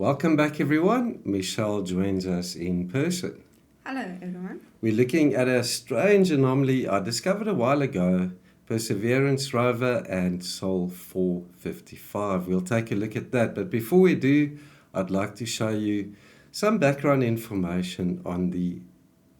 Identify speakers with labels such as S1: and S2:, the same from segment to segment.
S1: Welcome back everyone. Michelle joins us in person.
S2: Hello everyone.
S1: We're looking at a strange anomaly I discovered a while ago, Perseverance Rover and Sol 455. We'll take a look at that, but before we do, I'd like to show you some background information on the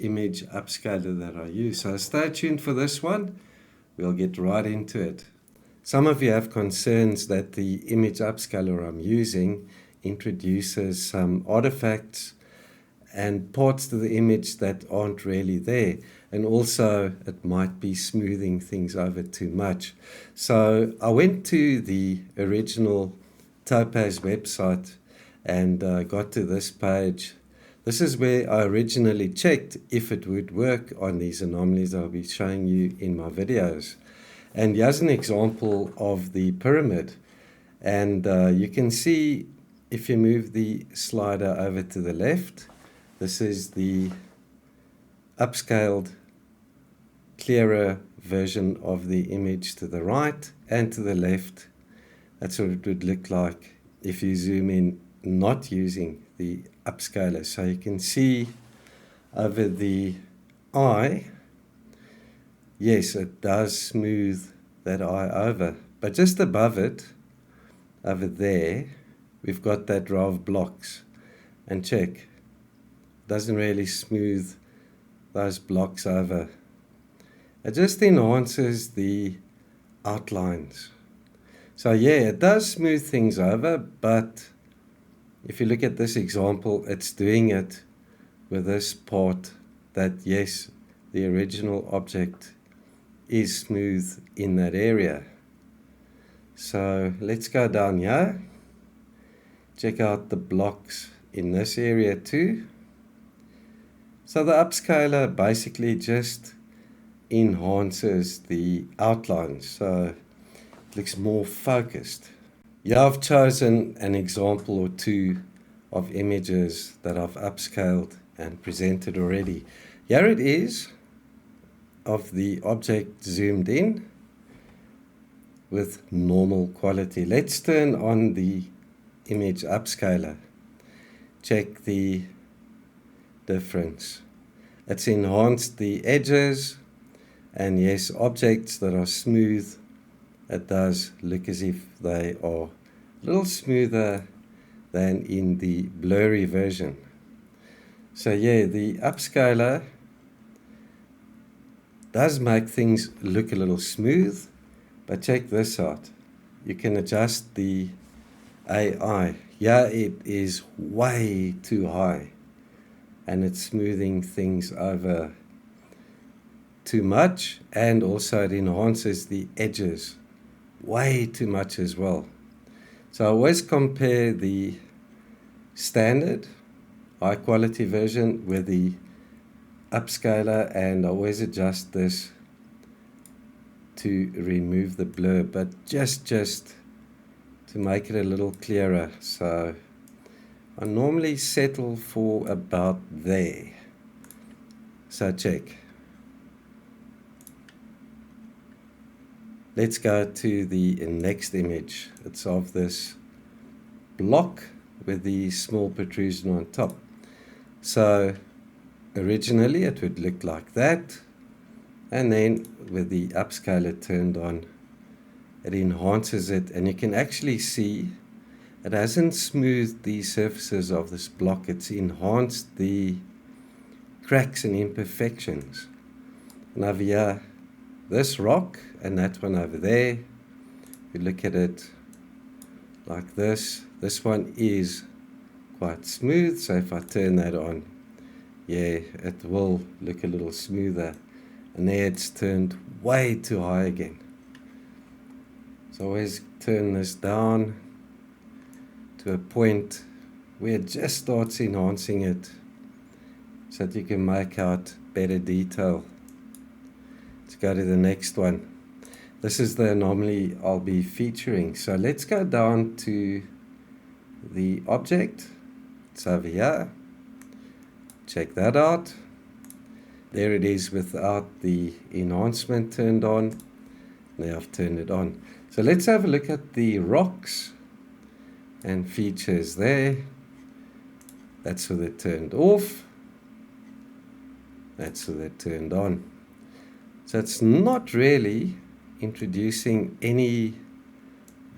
S1: image upscaler that I use. So stay tuned for this one. We'll get right into it. Some of you have concerns that the image upscaler I'm using introduces some artifacts and parts to the image that aren't really there, and also it might be smoothing things over too much. So I went to the original Topaz website and got to this page. This is where I originally checked if it would work on these anomalies I'll be showing you in my videos. And here's an example of the pyramid, and you can see if you move the slider over to the left, this is the upscaled, clearer version of the image to the right, and to the left, that's what it would look like if you zoom in not using the upscaler. So you can see over the eye, yes, it does smooth that eye over, but just above it, over there, we've got that row of blocks, and check, doesn't really smooth those blocks over. It just enhances the outlines. So yeah, it does smooth things over, but if you look at this example, it's doing it with this part that, yes, the original object is smooth in that area. So let's go down here. Check out the blocks in this area too. So the upscaler basically just enhances the outlines, so it looks more focused. Yeah, I've chosen an example or two of images that I've upscaled and presented already. Here it is of the object zoomed in with normal quality. Let's turn on the image upscaler. Check the difference. It's enhanced the edges, and yes, objects that are smooth, it does look as if they are a little smoother than in the blurry version. So yeah, the upscaler does make things look a little smooth, but check this out. You can adjust the AI. Yeah, it is way too high, and it's smoothing things over too much, and also it enhances the edges way too much as well. So I always compare the standard high quality version with the upscaler, and I always adjust this to remove the blur, but just to make it a little clearer. So I normally settle for about there. So check. Let's go to the next image. It's of this block with the small protrusion on top. So originally it would look like that, and then with the upscaler turned on, it enhances it, and you can actually see it hasn't smoothed the surfaces of this block. It's enhanced the cracks and imperfections. And over here, this rock and that one over there, you look at it like this. This one is quite smooth, so if I turn that on, yeah, it will look a little smoother. And there it's turned way too high again. So always turn this down to a point where it just starts enhancing it, so that you can make out better detail. Let's go to the next one. This is the anomaly I'll be featuring. So let's go down to the object. It's over here. Check that out. There it is without the enhancement turned on. Now I've turned it on. So let's have a look at the rocks and features there. That's with it turned off. That's with it turned on. So it's not really introducing any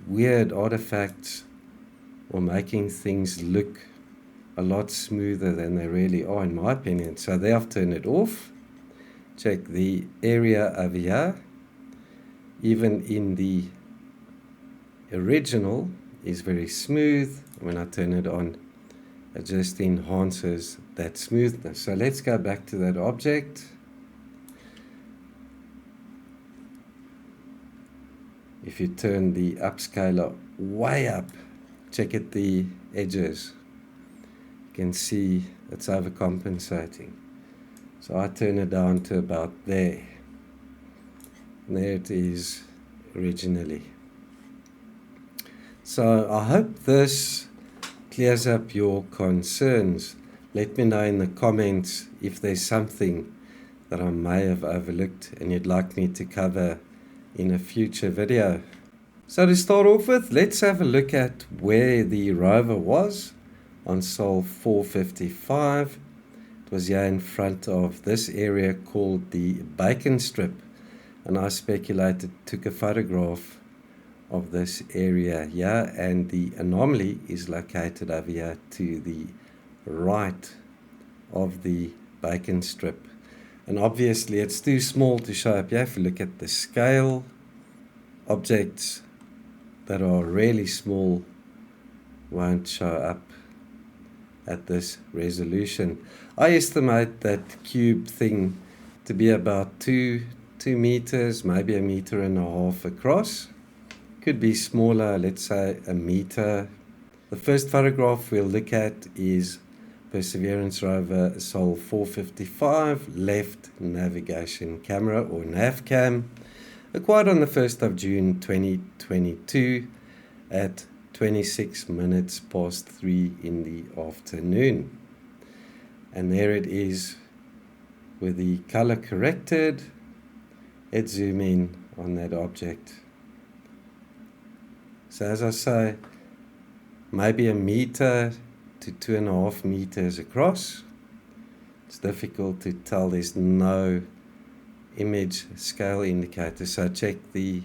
S1: weird artifacts or making things look a lot smoother than they really are, in my opinion. So there, I've turned it off. Check the area over here. Even in the original is very smooth. When I turn it on, it just enhances that smoothness. So let's go back to that object. If you turn the upscaler way up, check at the edges. You can see it's overcompensating. So I turn it down to about there. And there it is originally. So I hope this clears up your concerns. Let me know in the comments if there's something that I may have overlooked and you'd like me to cover in a future video. So to start off with, let's have a look at where the rover was on Sol 455. It was here in front of this area called the Bacon Strip, and I speculated, took a photograph of this area here, and the anomaly is located over here to the right of the Bacon Strip. And obviously it's too small to show up here. If you look at the scale, objects that are really small won't show up at this resolution. I estimate that cube thing to be about 2 meters, maybe 1.5 meters across. Could be smaller, let's say 1 meter. The first photograph we'll look at is Perseverance Rover Sol 455 left navigation camera, or NavCam, acquired on the 1st of June 2022 at 26 minutes past 3 in the afternoon. And there it is with the color corrected. Let's zoom in on that object. So as I say, maybe 1 meter to 2.5 meters across. It's difficult to tell, there's no image scale indicator, so check the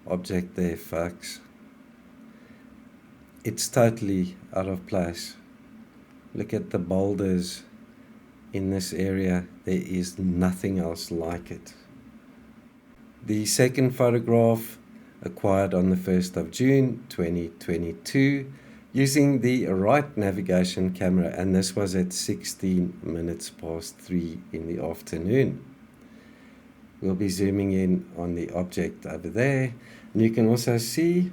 S1: object there, folks. It's totally out of place. Look at the boulders in this area, there is nothing else like it. The second photograph acquired on the 1st of June 2022 using the right navigation camera, and this was at 16 minutes past 3 in the afternoon. We'll be zooming in on the object over there, and you can also see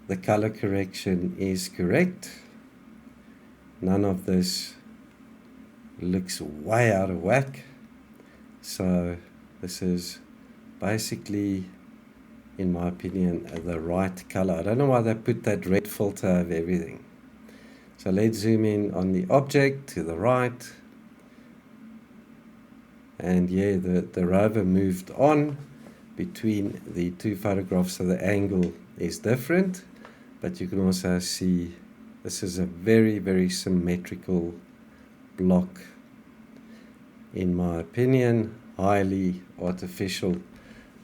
S1: the color correction is correct. None of this looks way out of whack. So this is basically, in my opinion, the right color. I don't know why they put that red filter over everything. So let's zoom in on the object to the right. And yeah, the rover moved on between the two photographs, so the angle is different. But you can also see this is a very, very symmetrical block. In my opinion, highly artificial.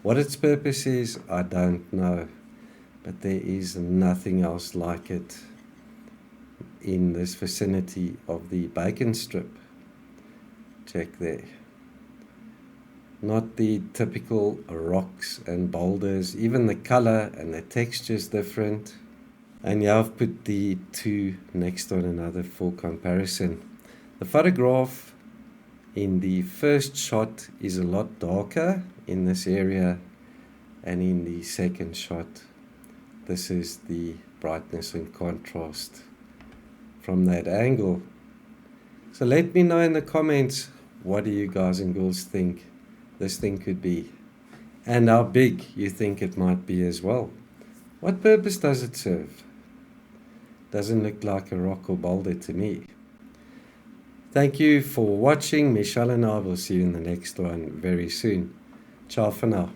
S1: What its purpose is, I don't know, but there is nothing else like it in this vicinity of the Bacon Strip. Check there. Not the typical rocks and boulders, even the color and the texture is different. And yeah, I've put the two next to one another for comparison. The photograph in the first shot is a lot darker in this area, and in the second shot, this is the brightness and contrast from that angle. So let me know in the comments, what do you guys and girls think this thing could be, and how big you think it might be as well. What purpose does it serve? Doesn't look like a rock or boulder to me. Thank you for watching. Michelle and I will see you in the next one very soon. Ciao for now.